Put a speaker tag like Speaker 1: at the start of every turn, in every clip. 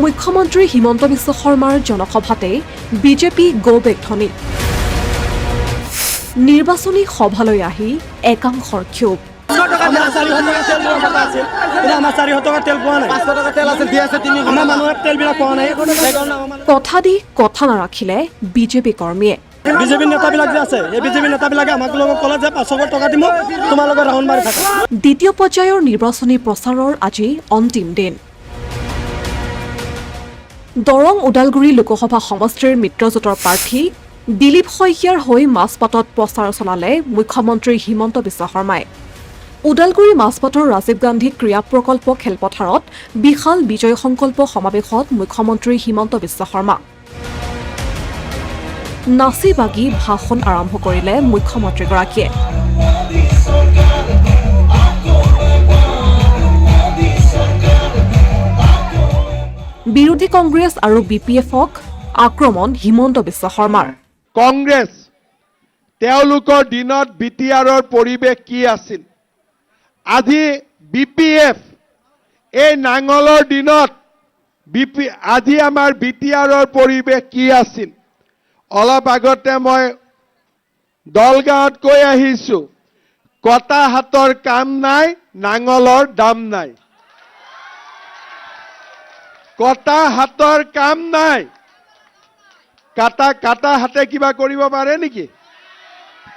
Speaker 1: মুখ্যমন্ত্ৰী হিমন্ত বিশ্ব শৰ্মাৰ জনসভাতে BJP go back ধ্বনি নিৰ্বাচনী সভালৈ আহি একাংশৰ ক্ষোভ কথা দি কথা নাৰাখিলে বিজেপি কৰ্মীয়ে
Speaker 2: বিজেপি নেতাবিলাক যে আছে এই বিজেপি নেতাবিলাকে আমাক লগত ক'লে যে 500 টকা দিম তোমালোকৰ ৰাউণ্ড মাৰি থাকা।
Speaker 1: দ্বিতীয় পৰ্যায়ৰ নিৰ্বাচনী প্ৰচাৰৰ আজি অন্তিম দিন দৰং ওদালগুৰি লোকসভা সমষ্টিৰ মিত্ৰজোঁটৰ প্ৰাৰ্থী দিলীপ শইকীয়াৰ হৈ মাজপাতত প্ৰচাৰ চলালে মুখ্যমন্ত্ৰী হিমন্ত বিশ্ব শৰ্মাই ওদালগুৰি মাজপাতৰ ৰাজীৱ গান্ধী ক্ৰীড়া প্ৰকল্প খেলপথাৰত বিশাল বিজয় সংকল্প সমাৱেশত মুখ্যমন্ত্ৰী হিমন্ত বিশ্ব শৰ্মা নাচি বাগি ভাষণ আৰম্ভ কৰিলে মুখ্যমন্ত্ৰীগৰাকীয়ে বিৰোধী কংগ্ৰেছ আৰু বিপিএফক আক্ৰমণ হিমন্ত বিশ্ব শৰ্মাৰ
Speaker 3: কংগ্ৰেছ তেওঁলোকৰ দিনত বিটিআৰৰ পৰিৱেশ কি আছিল আজি বিপিএফ এই নাঙলৰ দিনত আজি আমাৰ বিটিআৰৰ পৰিৱেশ কি আছিল অলপ আগতে মই দলগাঁৱত কৈ আহিছো কটা হাতৰ কাম নাই নাঙলৰ দাম নাই কটা হাতৰ কাম নাই কাটা হাতে কিবা কৰিব পাৰে নেকি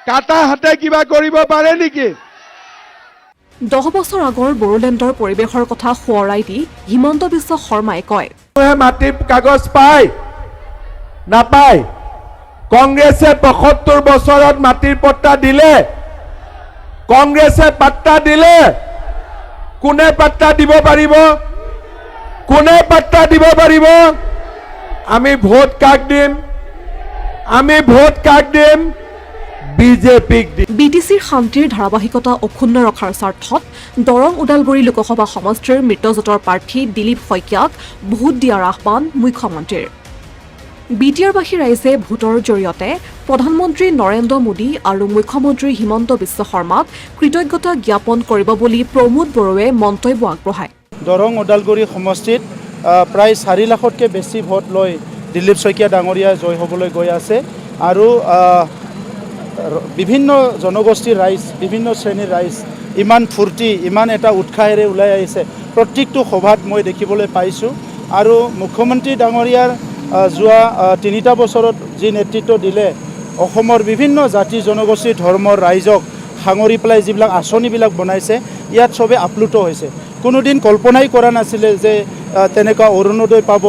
Speaker 3: কাটা হাতে কিবা কৰিব পাৰে নেকি
Speaker 1: 10 বছৰ আগৰ বড়োলেণ্ডৰ পৰিৱেশৰ কথা সোঁৱৰাই দি হিমন্ত বিশ্ব শৰ্মাই কয়
Speaker 3: মাটিৰ কাগজ পায় নাপায় কংগ্ৰেছে 75 বছৰত মাটিৰ পট্টা দিলে কংগ্ৰেছে পাট্টা দিলে কোনে পাট্টা দিব পাৰিব কোনে পাট্টা দিব পাৰিব আমি ভোট কাক দিম আমি ভোট কাক দিম বিজেপিক দিম
Speaker 1: বিটিচিৰ শান্তিৰ ধাৰাবাহিকতা অক্ষুণ্ণ ৰখাৰ স্বাৰ্থত দৰং ওদালগুৰি লোকসভা সমষ্টিৰ মিত্ৰজোঁটৰ প্ৰাৰ্থী দিলীপ শইকীয়াক ভোট দিয়াৰ আহ্বান মুখ্যমন্ত্ৰীৰ বিটিআৰবাসী ৰাইজে ভোটৰ জৰিয়তে প্ৰধানমন্ত্ৰী নৰেন্দ্ৰ মোদী আৰু মুখ্যমন্ত্ৰী হিমন্ত বিশ্ব শৰ্মাক কৃতজ্ঞতা জ্ঞাপন কৰিব বুলি প্ৰমোদ বড়োৱে মন্তব্য আগবঢ়ায়
Speaker 2: দৰং ওদালগুৰি সমষ্টিত প্ৰায় 4 লাখতকৈ বেছি ভোট লৈ দিলীপ শইকীয়া ডাঙৰীয়া জয় হ'বলৈ গৈ আছে আৰু বিভিন্ন জনগোষ্ঠীৰ ৰাইজ বিভিন্ন শ্ৰেণীৰ ৰাইজ ইমান ফূৰ্তি ইমান এটা উৎসাহেৰে ওলাই আহিছে প্ৰত্যেকটো সভাত মই দেখিবলৈ পাইছোঁ আৰু মুখ্যমন্ত্ৰী ডাঙৰীয়াৰ যোৱা 3টা বছৰত যি নেতৃত্ব দিলে অসমৰ বিভিন্ন জাতি জনগোষ্ঠী ধৰ্মৰ ৰাইজক সাঙৰি পেলাই যিবিলাক আঁচনিবিলাক বনাইছে ইয়াত চবে আপ্লুত হৈছে কোনোদিন কল্পনাই কৰা নাছিলে যে তেনেকুৱা অৰুণোদয় পাব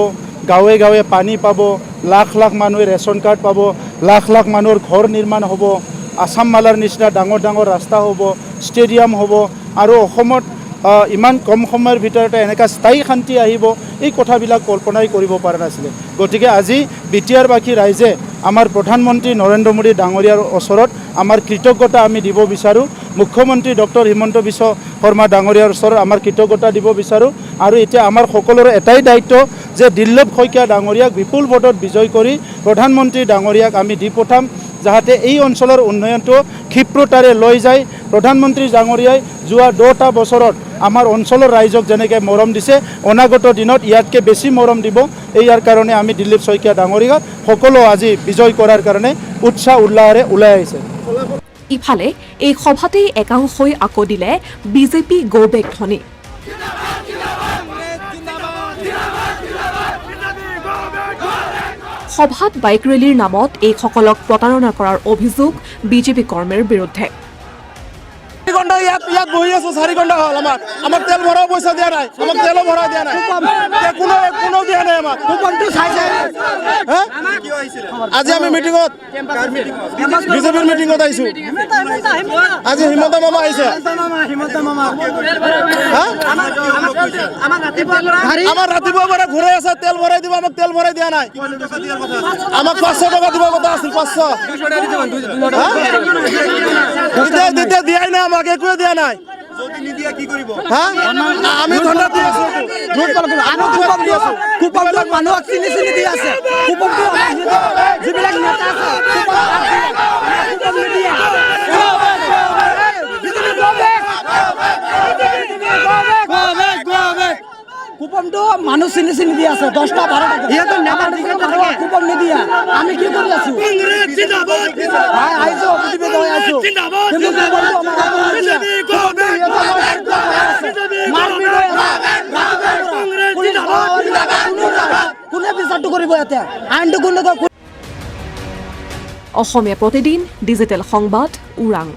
Speaker 2: গাঁৱে গাঁৱে পানী পাব লাখ লাখ মানুহে ৰেচন কাৰ্ড পাব লাখ লাখ মানুহৰ ঘৰ নিৰ্মাণ হ'ব আসাম মালাৰ নিচিনা ডাঙৰ ডাঙৰ ৰাস্তা হ'ব ষ্টেডিয়াম হ'ব আৰু অসমত ইমান কম সময়ৰ ভিতৰতে এনেকুৱা স্থায়ী শান্তি আহিব এই কথাবিলাক কল্পনাই কৰিব পৰা নাছিলে গতিকে আজি বিটিআৰবাসী ৰাইজে আমাৰ প্ৰধানমন্ত্ৰী নৰেন্দ্ৰ মোদী ডাঙৰীয়াৰ ওচৰত আমাৰ কৃতজ্ঞতা আমি দিব বিচাৰোঁ মুখ্যমন্ত্ৰী ডক্টৰ হিমন্ত বিশ্ব শৰ্মা ডাঙৰীয়াৰ ওচৰত আমাৰ কৃতজ্ঞতা দিব বিচাৰোঁ আৰু এতিয়া আমাৰ সকলোৰে এটাই দায়িত্ব যে দিলীপ শইকীয়া ডাঙৰীয়াক বিপুল ভোটত বিজয় কৰি প্ৰধানমন্ত্ৰী ডাঙৰীয়াক আমি দি পঠাম যাতে এই অঞ্চলৰ উন্নয়নটো ক্ষিপ্ৰতাৰে লৈ যায় প্ৰধানমন্ত্ৰী ডাঙৰীয়াই যোৱা 10টা বছৰত আমাৰ অঞ্চলৰ ৰাইজক যেনেকৈ মৰম দিছে অনাগত দিনত ইয়াতকৈ বেছি মৰম দিব ইয়াৰ কাৰণে আমি দিলীপ শইকীয়া ডাঙৰীয়াক সকলো আজি বিজয় কৰাৰ কাৰণে উৎসাহ উল্লাহেৰে ওলাই আহিছে
Speaker 1: ইফালে এই সভাতেই একাংশই আকৌ দিলে বিজেপি গো বেক ধ্বনি সভাত বাইক ৰেলীৰ নামত এইসকলক প্ৰতাৰণা কৰাৰ অভিযোগ বিজেপি কৰ্মীৰ বিৰুদ্ধে
Speaker 2: 4 ঘণ্টা ইয়াত বহি আছো 4 ঘণ্টা হ'ল আমাক তেল ভৰাও পইচা দিয়া নাই আমাক তেলো ভৰাই দিয়া নাই কোনো দিয়া নাই আমাক আজি আমি মিটিঙত বিজেপিৰ মিটিঙত আহিছো আজি হিমন্ত মামা আহিছে আমাৰ ৰাতিপুৱা পৰা ঘূৰাই আছে তেল ভৰাই দিব আমাক তেল ভৰাই দিয়া নাই আমাক 500 টকা দিব কথা আছিল 500 দিয়াই নাই আমাক একোৱে দিয়া নাই যদি নিদিয়া কি কৰিব আমি ধন্যবাদ দি আছো কুপমটো মানুহক চিনি দি আছে কুপমটো যিবিলাক নেতা আছে কুপমটো
Speaker 4: মানুহ চিনি চিনি দি আছে 10টা 12টা কুপন নিদিয়া আমি কি কৰি আছো আইছো অভিযোগ হৈ আছো কিন্তু কোনে বিচাৰটো কৰিব ইয়াতে আইনটো কোনে
Speaker 1: অসমীয়া প্ৰতিদিন ডিজিটেল সংবাদ ওৰাং।